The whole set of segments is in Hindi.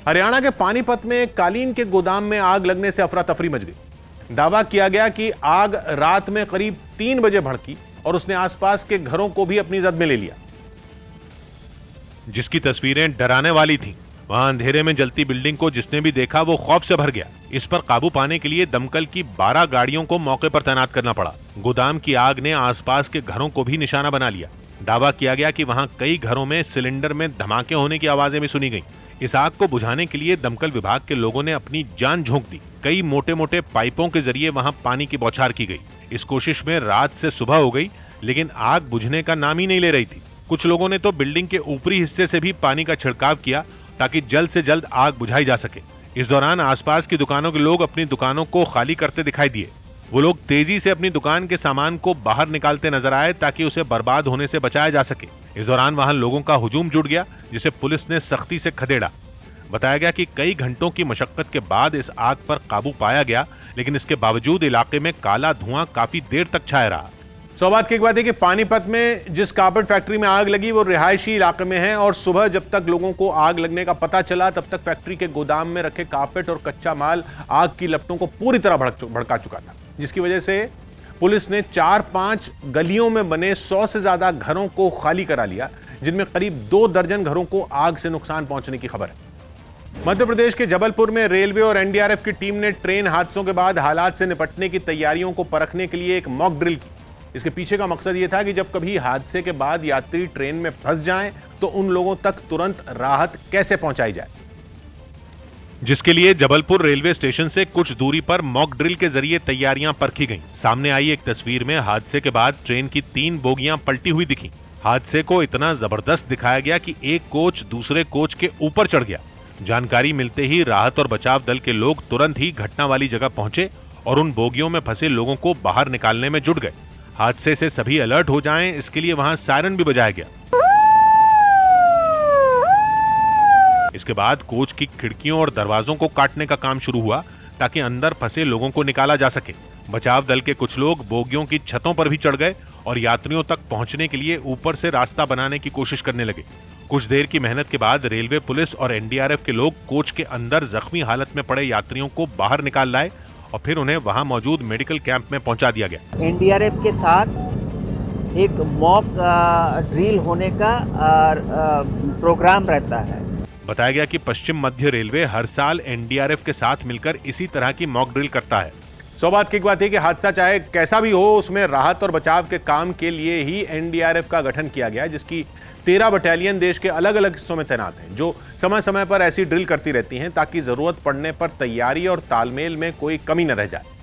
हरियाणा के पानीपत में कालीन के गोदाम में आग लगने से अफरा तफरी मच गई। दावा किया गया कि आग रात में करीब 3 बजे भड़की और उसने आसपास के घरों को भी अपनी जद में ले लिया। जिसकी तस्वीरें डराने वाली थीं। वहां अंधेरे में जलती बिल्डिंग को जिसने भी देखा वो खौफ से भर गया। इस पर काबू पाने के लिए दमकल की 12 गाड़ियों को मौके पर तैनात करना पड़ा। गोदाम की आग ने आसपास के घरों को भी निशाना बना लिया। दावा किया गया कि वहां कई घरों में सिलेंडर में धमाके होने की आवाजें भी सुनी गईं। इस आग को बुझाने के लिए दमकल विभाग के लोगों ने अपनी जान झोंक दी। कई मोटे मोटे पाइपों के जरिए वहां पानी की बौछार की गई। इस कोशिश में रात से सुबह हो गई, लेकिन आग बुझने का नाम ही नहीं ले रही थी। कुछ लोगों ने तो बिल्डिंग के ऊपरी हिस्से से भी पानी का छिड़काव किया ताकि जल्द से जल्द आग बुझाई जा सके। इस दौरान आसपास की दुकानों के लोग अपनी दुकानों को खाली करते दिखाई दिए। वो लोग तेजी से अपनी दुकान के सामान को बाहर निकालते नजर आए ताकि उसे बर्बाद होने से बचाया जा सके। इस दौरान वहां लोगों का हुजूम जुट गया, जिसे पुलिस ने सख्ती से खदेड़ा। बताया गया कि कई घंटों की मशक्कत के बाद इस आग पर काबू पाया गया, लेकिन इसके बावजूद इलाके में काला धुआं काफी देर तक छाया रहा। सौभाग्य की बात है कि पानीपत में जिस कारपेट फैक्ट्री में आग लगी वो रिहायशी इलाके में है और सुबह जब तक लोगों को आग लगने का पता चला तब तक फैक्ट्री के गोदाम में रखे कारपेट और कच्चा माल आग की लपटों को पूरी तरह भड़का चुका था, जिसकी वजह से पुलिस ने 4-5 गलियों में बने 100 से ज्यादा घरों को खाली करा लिया, जिनमें करीब 2 दर्जन घरों को आग से नुकसान पहुंचने की खबर है। मध्य प्रदेश के जबलपुर में रेलवे और एनडीआरएफ की टीम ने ट्रेन हादसों के बाद हालात से निपटने की तैयारियों को परखने के लिए एक मॉक ड्रिल की। इसके पीछे का मकसद यह था कि जब कभी हादसे के बाद यात्री ट्रेन में फंस जाएं तो उन लोगों तक तुरंत राहत कैसे पहुंचाई जाए, जिसके लिए जबलपुर रेलवे स्टेशन से कुछ दूरी पर मॉक ड्रिल के जरिए तैयारियां परखी गईं। सामने आई एक तस्वीर में हादसे के बाद ट्रेन की 3 बोगियां पलटी हुई दिखी। हादसे को इतना जबरदस्त दिखाया गया कि एक कोच दूसरे कोच के ऊपर चढ़ गया। जानकारी मिलते ही राहत और बचाव दल के लोग तुरंत ही घटना वाली जगह पहुंचे और उन बोगियों में फंसे लोगों को बाहर निकालने में जुट गए। हादसे से सभी अलर्ट हो जाएं, इसके लिए वहां सायरन भी बजाया गया। इसके बाद कोच की खिड़कियों और दरवाजों को काटने का काम शुरू हुआ ताकि अंदर फंसे लोगों को निकाला जा सके। बचाव दल के कुछ लोग बोगियों की छतों पर भी चढ़ गए और यात्रियों तक पहुंचने के लिए ऊपर से रास्ता बनाने की कोशिश करने लगे। कुछ देर की मेहनत के बाद रेलवे, पुलिस और एनडीआरएफ के लोग कोच के अंदर जख्मी हालत में पड़े यात्रियों को बाहर निकाल लाए और फिर उन्हें वहां मौजूद मेडिकल कैंप में पहुंचा दिया गया। एनडीआरएफ के साथ एक मॉक ड्रिल होने का प्रोग्राम रहता है। बताया गया कि पश्चिम मध्य रेलवे हर साल एनडीआरएफ के साथ मिलकर इसी तरह की मॉक ड्रिल करता है। सौभाग्य की बात है कि हादसा चाहे कैसा भी हो, उसमें राहत और बचाव के काम के लिए ही एनडीआरएफ का गठन किया गया है, जिसकी 13 बटालियन देश के अलग अलग हिस्सों में तैनात हैं, जो समय समय पर ऐसी ड्रिल करती रहती हैं ताकि जरूरत पड़ने पर तैयारी और तालमेल में कोई कमी न रह जाए।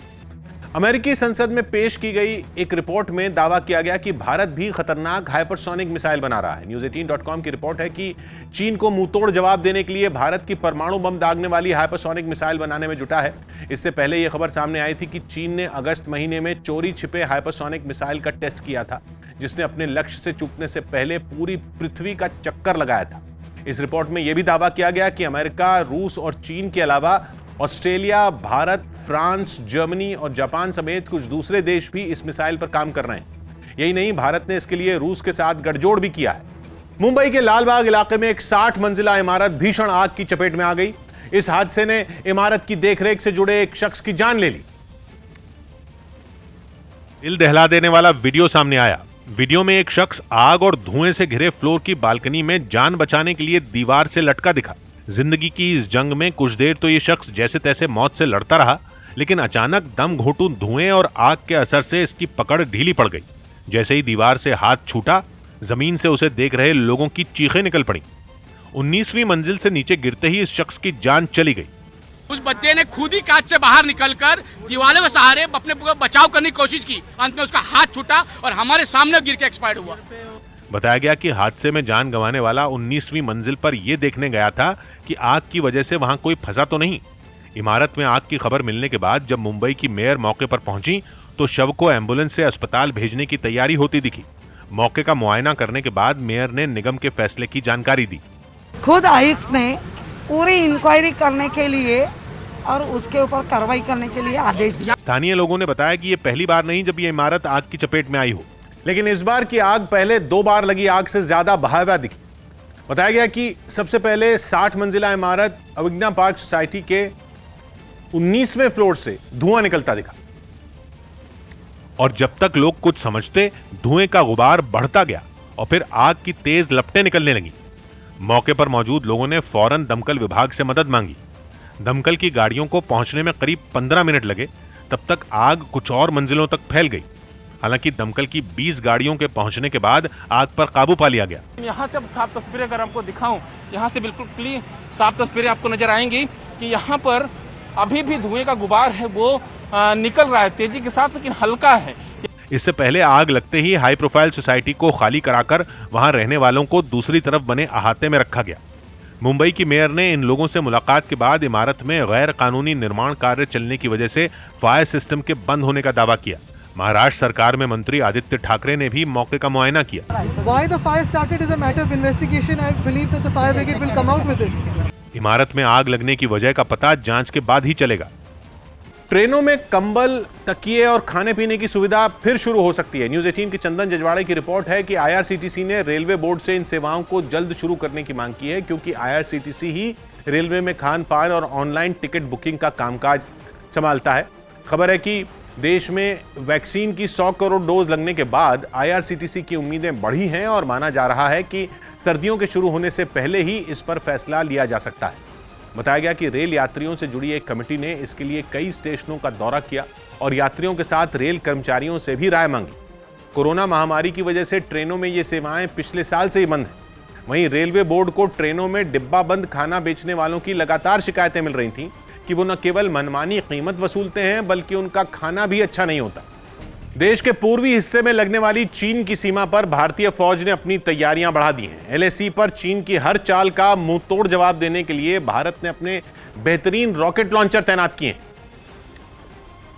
अमेरिकी संसद में पेश की गई एक रिपोर्ट में दावा किया गया कि भारत भी खतरनाक हाइपरसोनिक मिसाइल बना रहा है। News18.com की रिपोर्ट है कि चीन को मुंहतोड़ जवाब देने के लिए भारत की परमाणु बम दागने वाली हाइपरसोनिक मिसाइल बनाने में जुटा है। इससे पहले यह खबर सामने आई थी कि चीन ने अगस्त महीने में चोरी छिपे हाइपरसोनिक मिसाइल का टेस्ट किया था, जिसने अपने लक्ष्य से चूकने से पहले पूरी पृथ्वी का चक्कर लगाया था। इस रिपोर्ट में यह भी दावा किया गया कि अमेरिका, रूस और चीन के अलावा ऑस्ट्रेलिया, भारत, फ्रांस, जर्मनी और जापान समेत कुछ दूसरे देश भी इस मिसाइल पर काम कर रहे हैं। यही नहीं, भारत ने इसके लिए रूस के साथ गठजोड़ भी किया है। मुंबई के लालबाग इलाके में एक 60 मंजिला इमारत भीषण आग की चपेट में आ गई। इस हादसे ने इमारत की देखरेख से जुड़े एक शख्स की जान ले ली। दिल दहला देने वाला वीडियो सामने आया। वीडियो में एक शख्स आग और धुएं से घिरे फ्लोर की बालकनी में जान बचाने के लिए दीवार से लटका दिखा। जिंदगी की इस जंग में कुछ देर तो ये शख्स जैसे तैसे मौत से लड़ता रहा, लेकिन अचानक दम घोंटू धुएं और आग के असर से इसकी पकड़ ढीली पड़ गई। जैसे ही दीवार से हाथ छूटा, जमीन से उसे देख रहे लोगों की चीखें निकल पड़ी। 19वीं मंजिल से नीचे गिरते ही इस शख्स की जान चली गई। उस बच्चे ने खुद ही कांच से बाहर निकलकर दीवारों के सहारे अपने बचाव करने की कोशिश की। अंत में उसका हाथ छूटा और हमारे सामने गिर के एक्सपायर हुआ। बताया गया कि हादसे में जान गंवाने वाला 19वीं मंजिल पर यह देखने गया था कि आग की वजह से वहां कोई फंसा तो नहीं। इमारत में आग की खबर मिलने के बाद जब मुंबई की मेयर मौके पर पहुंची तो शव को एम्बुलेंस से अस्पताल भेजने की तैयारी होती दिखी। मौके का मुआयना करने के बाद मेयर ने निगम के फैसले की जानकारी दी। खुद आयुक्त ने पूरी इंक्वायरी करने के लिए और उसके ऊपर कार्रवाई करने के लिए आदेश दिया। स्थानीय लोगों ने बताया कि ये पहली बार नहीं जब ये इमारत आग की चपेट में आई हो, लेकिन इस बार की आग पहले 2 बार लगी आग से ज्यादा भयावह दिखी। बताया गया कि सबसे पहले 60 मंजिला इमारत अविग्ना पार्क सोसाइटी के 19वें फ्लोर से धुआं निकलता दिखा और जब तक लोग कुछ समझते, धुएं का गुबार बढ़ता गया और फिर आग की तेज लपटें निकलने लगी। मौके पर मौजूद लोगों ने फौरन दमकल विभाग से मदद मांगी। दमकल की गाड़ियों को पहुंचने में करीब 15 मिनट लगे। तब तक आग कुछ और मंजिलों तक फैल गई। हालांकि दमकल की 20 गाड़ियों के पहुंचने के बाद आग पर काबू पा लिया गया। यहाँ से अब साफ तस्वीरें अगर आपको दिखाऊं, यहाँ से बिल्कुल क्लीन साफ तस्वीरें आपको नजर आएंगी कि यहाँ पर अभी भी धुएं का गुबार है वो निकल रहा है तेजी के साथ, लेकिन हल्का है। इससे पहले आग लगते ही हाई प्रोफाइल सोसाइटी को खाली कराकर वहां रहने वालों को दूसरी तरफ बने अहाते में रखा गया। मुंबई की मेयर ने इन लोगों से मुलाकात के बाद इमारत में गैर कानूनी निर्माण कार्य चलने की वजह से फायर सिस्टम के बंद होने का दावा किया। महाराष्ट्र सरकार में मंत्री आदित्य ठाकरे ने भी मौके का मुआयना किया। Why the fire started is a matter of investigation. I believe that the fire brigade will come out with it. इमारत में आग लगने की वजह का पता जांच के बाद ही चलेगा। ट्रेनों में कंबल, तकिए और खाने पीने की सुविधा फिर शुरू हो सकती है। न्यूज़ 18 की चंदन जजवाड़े की रिपोर्ट है कि आईआरसीटीसी ने रेलवे बोर्ड से इन सेवाओं को जल्द शुरू करने की मांग की है, क्योंकि आईआरसीटीसी ही रेलवे में खान पान और ऑनलाइन टिकट बुकिंग का कामकाज संभालता है। खबर है कि देश में वैक्सीन की 100 करोड़ डोज लगने के बाद आईआरसीटीसी की उम्मीदें बढ़ी हैं और माना जा रहा है कि सर्दियों के शुरू होने से पहले ही इस पर फैसला लिया जा सकता है। बताया गया कि रेल यात्रियों से जुड़ी एक कमेटी ने इसके लिए कई स्टेशनों का दौरा किया और यात्रियों के साथ रेल कर्मचारियों से भी राय मांगी। कोरोना महामारी की वजह से ट्रेनों में ये सेवाएं पिछले साल से ही बंद हैं। वहीं रेलवे बोर्ड को ट्रेनों में डिब्बा बंद खाना बेचने वालों की लगातार शिकायतें मिल रही थीं कि वो न केवल मनमानी कीमत वसूलते हैं, बल्कि उनका खाना भी अच्छा नहीं होता। देश के पूर्वी हिस्से में लगने वाली चीन की सीमा पर भारतीय फौज ने अपनी तैयारियां बढ़ा दी हैं। एलएसी पर चीन की हर चाल का मुंहतोड़ जवाब देने के लिए भारत ने अपने बेहतरीन रॉकेट लॉन्चर तैनात किए हैं,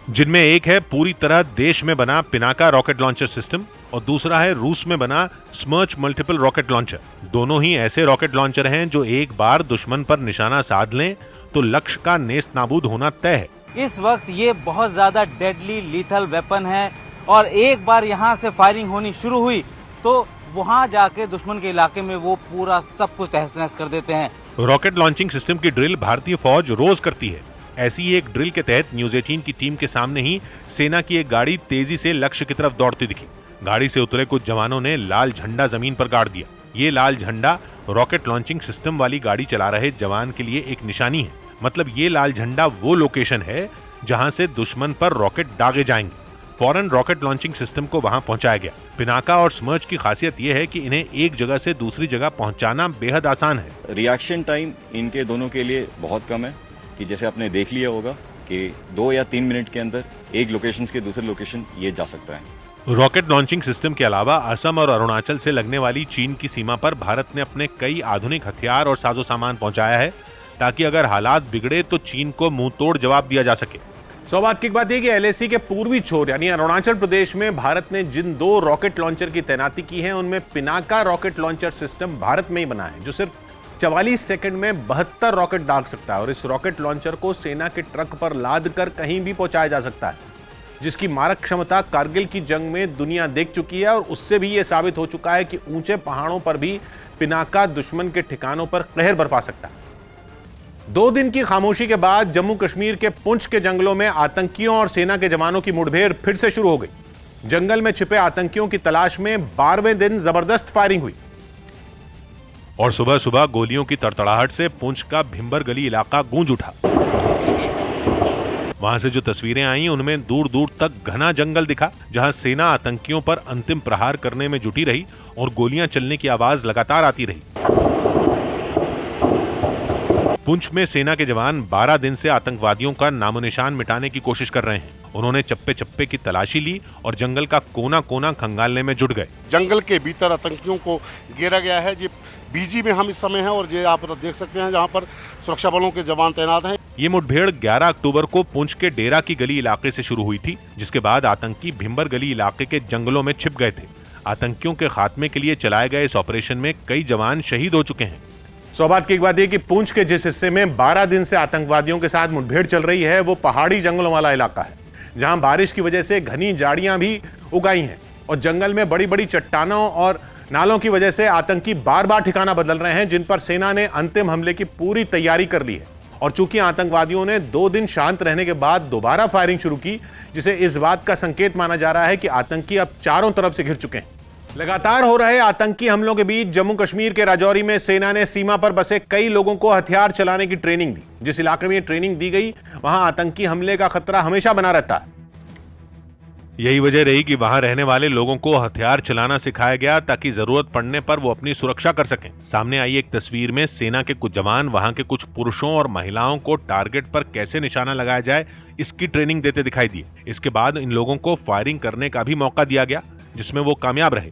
जिनमें एक है पूरी तरह देश में बना पिनाका रॉकेट लॉन्चर सिस्टम और दूसरा है रूस में बना स्मर्च मल्टीपल रॉकेट लॉन्चर। दोनों ही ऐसे रॉकेट लॉन्चर हैं जो एक बार दुश्मन पर निशाना साध लें तो लक्ष्य का नेस्त नाबूद होना तय है। इस वक्त ये बहुत ज्यादा डेडली लीथल वेपन है और एक बार यहाँ से फायरिंग होनी शुरू हुई तो वहाँ जाके दुश्मन के इलाके में वो पूरा सब कुछ तहस नहस कर देते हैं। रॉकेट लॉन्चिंग सिस्टम की ड्रिल भारतीय फौज रोज करती है। ऐसी ही एक ड्रिल के तहत न्यूज़ 18 की टीम के सामने ही सेना की एक गाड़ी तेजी से लक्ष्य की तरफ दौड़ती दिखी। गाड़ी से उतरे कुछ जवानों ने लाल झंडा जमीन पर गाड़ दिया। ये लाल झंडा रॉकेट लॉन्चिंग सिस्टम वाली गाड़ी चला रहे जवान के लिए एक निशानी है। मतलब ये लाल झंडा वो लोकेशन है जहां से दुश्मन पर रॉकेट दागे जाएंगे। फौरन रॉकेट लॉन्चिंग सिस्टम को वहां पहुंचाया गया। पिनाका और स्मर्च की खासियत यह है कि इन्हें एक जगह से दूसरी जगह पहुंचाना बेहद आसान है। रिएक्शन टाइम इनके दोनों के लिए बहुत कम है कि जैसे आपने देख लिया होगा कि 2 या 3 मिनट के अंदर एक लोकेशन के दूसरे लोकेशन ये जा सकता है। रॉकेट लॉन्चिंग सिस्टम के अलावा असम और अरुणाचल से लगने वाली चीन की सीमा पर भारत ने अपने कई आधुनिक हथियार और साजो सामान पहुंचाया है ताकि अगर हालात बिगड़े तो चीन को मुंह तोड़ जवाब दिया जा सके। सौभाग्य की बात यह कि एलएसी के पूर्वी छोर यानी अरुणाचल प्रदेश में भारत ने जिन 2 रॉकेट लॉन्चर की तैनाती की है उनमें Pinaka rocket launcher system Bharat में ही बना है, जो सिर्फ 44 सेकंड में 72 रॉकेट दाग सकता है और इस रॉकेट लॉन्चर को सेना के ट्रक पर लाद कर कहीं भी पहुंचाया जा सकता है, जिसकी मारक क्षमता कारगिल की जंग में दुनिया देख चुकी है और उससे भी यह साबित हो चुका है कि ऊंचे पहाड़ों पर भी पिनाका दुश्मन के ठिकानों पर कहर बरपा सकता है। 2 दिन की खामोशी के बाद जम्मू कश्मीर के पुंछ के जंगलों में आतंकियों और सेना के जवानों की मुठभेड़ फिर से शुरू हो गई। जंगल में छिपे आतंकियों की तलाश में 12वें दिन जबरदस्त फायरिंग हुई और सुबह सुबह गोलियों की तड़तड़ाहट से पुंछ का भिंबर गली इलाका गूंज उठा। वहां से जो तस्वीरें आई उनमें दूर दूर तक घना जंगल दिखा, जहां सेना आतंकियों पर अंतिम प्रहार करने में जुटी रही और गोलियां चलने की आवाज लगातार आती रही। पुंछ में सेना के जवान 12 दिन से आतंकवादियों का नामो निशान मिटाने की कोशिश कर रहे हैं। उन्होंने चप्पे चप्पे की तलाशी ली और जंगल का कोना कोना खंगालने में जुट गए। जंगल के भीतर आतंकियों को घेरा गया है। जी बीजी में हम इस समय हैं और ये आप देख सकते हैं जहां पर सुरक्षा बलों के जवान तैनात हैं। ये मुठभेड़ 11 अक्टूबर को पुंछ के डेरा की गली इलाके से शुरू हुई थी, जिसके बाद आतंकी भिंबर गली इलाके के जंगलों में छिप गए थे। आतंकियों के खात्मे के लिए चलाए गए इस ऑपरेशन में कई जवान शहीद हो चुके हैं। सौभाग्य की बात यह कि पुंछ के जिस हिस्से में 12 दिन से आतंकवादियों के साथ मुठभेड़ चल रही है वो पहाड़ी जंगलों वाला इलाका है, जहां बारिश की वजह से घनी झाड़ियां भी उगाई हैं और जंगल में बड़ी बड़ी चट्टानों और नालों की वजह से आतंकी बार बार ठिकाना बदल रहे हैं, जिन पर सेना ने अंतिम हमले की पूरी तैयारी कर ली है। और चूंकि आतंकवादियों ने 2 दिन शांत रहने के बाद दोबारा फायरिंग शुरू की, जिसे इस बात का संकेत माना जा रहा है कि आतंकी अब चारों तरफ से घिर चुके हैं। लगातार हो रहे आतंकी हमलों के बीच जम्मू कश्मीर के राजौरी में सेना ने सीमा पर बसे कई लोगों को हथियार चलाने की ट्रेनिंग दी। जिस इलाके में ये ट्रेनिंग दी गई, वहां आतंकी हमले का खतरा हमेशा बना रहता है। यही वजह रही कि वहां रहने वाले लोगों को हथियार चलाना सिखाया गया ताकि जरूरत पड़ने पर वो अपनी सुरक्षा कर सकें। सामने आई एक तस्वीर में सेना के कुछ जवान वहां के कुछ पुरुषों और महिलाओं को टारगेट पर कैसे निशाना लगाया जाए, इसकी ट्रेनिंग देते दिखाई दिए। इसके बाद इन लोगों को फायरिंग करने का भी मौका दिया गया, जिसमें वो कामयाब रहे।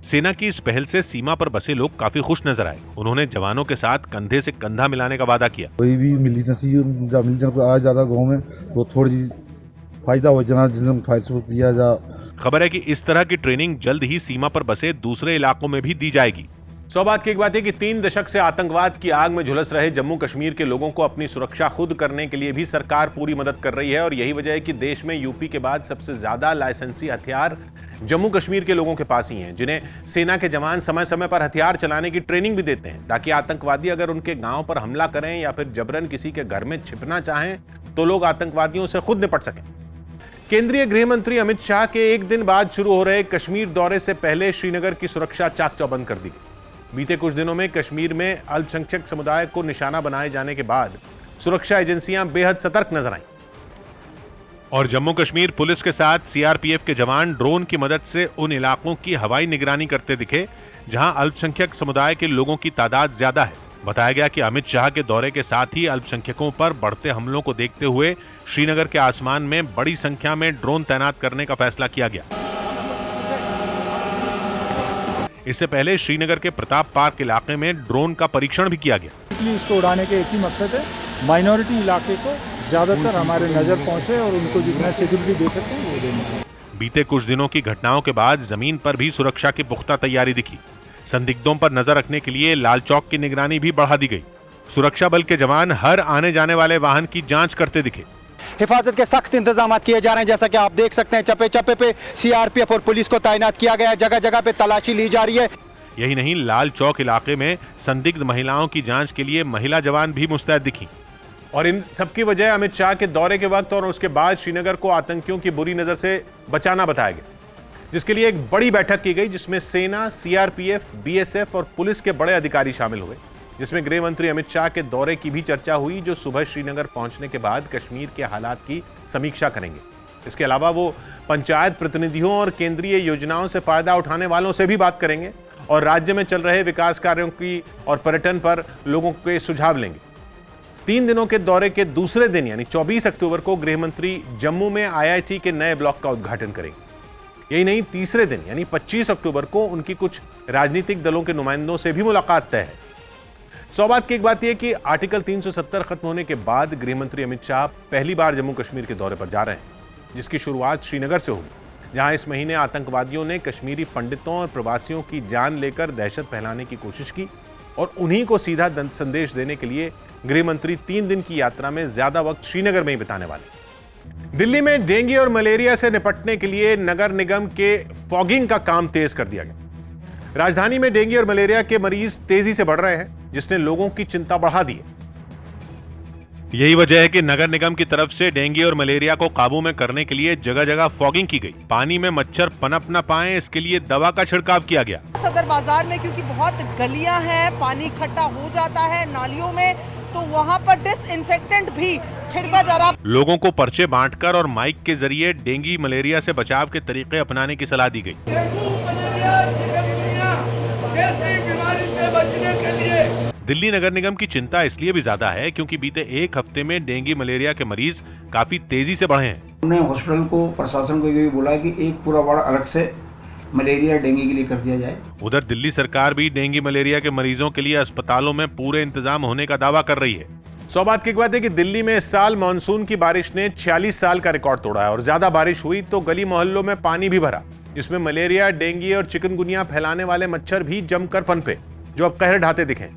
सेना की इस पहल से सीमा पर बसे लोग काफी खुश नजर आए। उन्होंने जवानों के साथ कंधे से कंधा मिलाने का वादा किया। कोई भी मिली आ ज्यादा गाँव में तो थोड़ी फायदा हो जाना, दिया जा। खबर है कि इस तरह की ट्रेनिंग जल्द ही सीमा पर बसे दूसरे इलाकों में भी दी जाएगी। सौभाग्य की एक बात है कि 3 दशक से आतंकवाद की आग में झुलस रहे जम्मू कश्मीर के लोगों को अपनी सुरक्षा खुद करने के लिए भी सरकार पूरी मदद कर रही है। और यही वजह है कि देश में यूपी के बाद सबसे ज्यादा लाइसेंसी हथियार जम्मू कश्मीर के लोगों के पास ही हैं, जिन्हें सेना के जवान समय समय पर हथियार चलाने की ट्रेनिंग भी देते हैं, ताकि आतंकवादी अगर उनके गांव पर हमला करें या फिर जबरन किसी के घर में छिपना चाहें तो लोग आतंकवादियों से खुद निपट सकें। केंद्रीय गृह मंत्री अमित शाह के एक दिन बाद शुरू हो रहे कश्मीर दौरे से पहले श्रीनगर की सुरक्षा चाक चौबंद कर दी गई। बीते कुछ दिनों में कश्मीर में अल्पसंख्यक समुदाय को निशाना बनाए जाने के बाद सुरक्षा एजेंसियां बेहद सतर्क नजर आईं। और जम्मू कश्मीर पुलिस के साथ सीआरपीएफ के जवान ड्रोन की मदद से उन इलाकों की हवाई निगरानी करते दिखे जहां अल्पसंख्यक समुदाय के लोगों की तादाद ज्यादा है। बताया गया कि अमित शाह के दौरे के साथ ही अल्पसंख्यकों पर बढ़ते हमलों को देखते हुए श्रीनगर के आसमान में बड़ी संख्या में ड्रोन तैनात करने का फैसला किया गया। इससे पहले श्रीनगर के प्रताप पार्क इलाके में ड्रोन का परीक्षण भी किया गया। इसको उड़ाने के एक ही मकसद है, माइनॉरिटी इलाके को ज्यादातर हमारे नजर पहुंचे और उनको जितना सिक्योरिटी दे सकते हैं वो देना। बीते कुछ दिनों की घटनाओं के बाद जमीन पर भी सुरक्षा की पुख्ता तैयारी दिखी। संदिग्धों पर नजर रखने के लिए लाल चौक की निगरानी भी बढ़ा दी गई। सुरक्षा बल के जवान हर आने जाने वाले वाहन की जांच करते दिखे। हिफाजत के सख्त इंतजाम किए जा रहे हैं, जैसा कि आप देख सकते हैं। चप्पे चप्पे पे सीआरपीएफ और पुलिस को तैनात किया गया है, जगह जगह पे तलाशी ली जा रही है। यही नहीं, लाल चौक इलाके में संदिग्ध महिलाओं की जांच के लिए महिला जवान भी मुस्तैद दिखी। और इन सबकी वजह अमित शाह के दौरे के वक्त और उसके बाद श्रीनगर को आतंकियों की बुरी नजर से बचाना बताया गया, जिसके लिए एक बड़ी बैठक की गई, जिसमें सेना, सीआरपीएफ, बीएसएफ और पुलिस के बड़े अधिकारी शामिल हुए, जिसमें गृह मंत्री अमित शाह के दौरे की भी चर्चा हुई, जो सुबह श्रीनगर पहुंचने के बाद कश्मीर के हालात की समीक्षा करेंगे। इसके अलावा वो पंचायत प्रतिनिधियों और केंद्रीय योजनाओं से फायदा उठाने वालों से भी बात करेंगे और राज्य में चल रहे विकास कार्यों की और पर्यटन पर लोगों के सुझाव लेंगे। 3 दिनों के दौरे के दूसरे दिन यानी 24 अक्टूबर को गृह मंत्री जम्मू में आईआईटी के नए ब्लॉक का उद्घाटन करेंगे। यही नहीं, तीसरे दिन यानी 25 अक्टूबर को उनकी कुछ राजनीतिक दलों के नुमाइंदों से भी मुलाकात तय है। सौभाग्य की एक बात यह कि आर्टिकल 370 खत्म होने के बाद गृह मंत्री अमित शाह पहली बार जम्मू कश्मीर के दौरे पर जा रहे हैं, जिसकी शुरुआत श्रीनगर से होगी, जहां इस महीने आतंकवादियों ने कश्मीरी पंडितों और प्रवासियों की जान लेकर दहशत फैलाने की कोशिश की और उन्हीं को सीधा संदेश देने के लिए गृह मंत्री 3 दिन की यात्रा में ज्यादा वक्त श्रीनगर में ही बिताने वाले। दिल्ली में डेंगू और मलेरिया से निपटने के लिए नगर निगम के फॉगिंग का काम तेज कर दिया गया। राजधानी में डेंगू और मलेरिया के मरीज तेजी से बढ़ रहे हैं, जिसने लोगों की चिंता बढ़ा दी है। यही वजह है कि नगर निगम की तरफ से डेंगू और मलेरिया को काबू में करने के लिए जगह जगह फॉगिंग की गई। पानी में मच्छर पनप न पाए, इसके लिए दवा का छिड़काव किया गया। सदर बाजार में क्योंकि बहुत गलियां हैं, पानी इकट्ठा हो जाता है नालियों में, तो वहाँ पर डिसइंफेक्टेंट भी छिड़का जा रहा। लोगों को पर्चे बांटकर और माइक के जरिए डेंगू मलेरिया से बचाव के तरीके अपनाने की सलाह दी गई। दिल्ली नगर निगम की चिंता इसलिए भी ज्यादा है क्योंकि बीते एक हफ्ते में डेंगू मलेरिया के मरीज काफी तेजी से बढ़े हैं। हमने हॉस्पिटल को, प्रशासन को ये बोला कि एक पूरा वार्ड अलग से मलेरिया डेंगू के लिए कर दिया जाए। उधर दिल्ली सरकार भी डेंगू मलेरिया के मरीजों के लिए अस्पतालों में पूरे इंतजाम होने का दावा कर रही है। सौभाग्य की बात है कि दिल्ली में इस साल मानसून की बारिश ने 46 साल का रिकॉर्ड तोड़ा है और ज्यादा बारिश हुई तो गली मोहल्लों में पानी भी भरा, जिसमें मलेरिया, डेंगू और चिकनगुनिया फैलाने वाले मच्छर भी जमकर पनपे, जो अब कहर ढाते दिखे।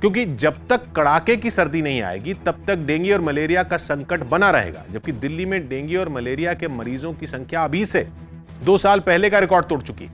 क्योंकि जब तक कड़ाके की सर्दी नहीं आएगी तब तक डेंगू और मलेरिया का संकट बना रहेगा, जबकि दिल्ली में डेंगू और मलेरिया के मरीजों की संख्या अभी से 2 साल पहले का रिकॉर्ड तोड़ चुकी है।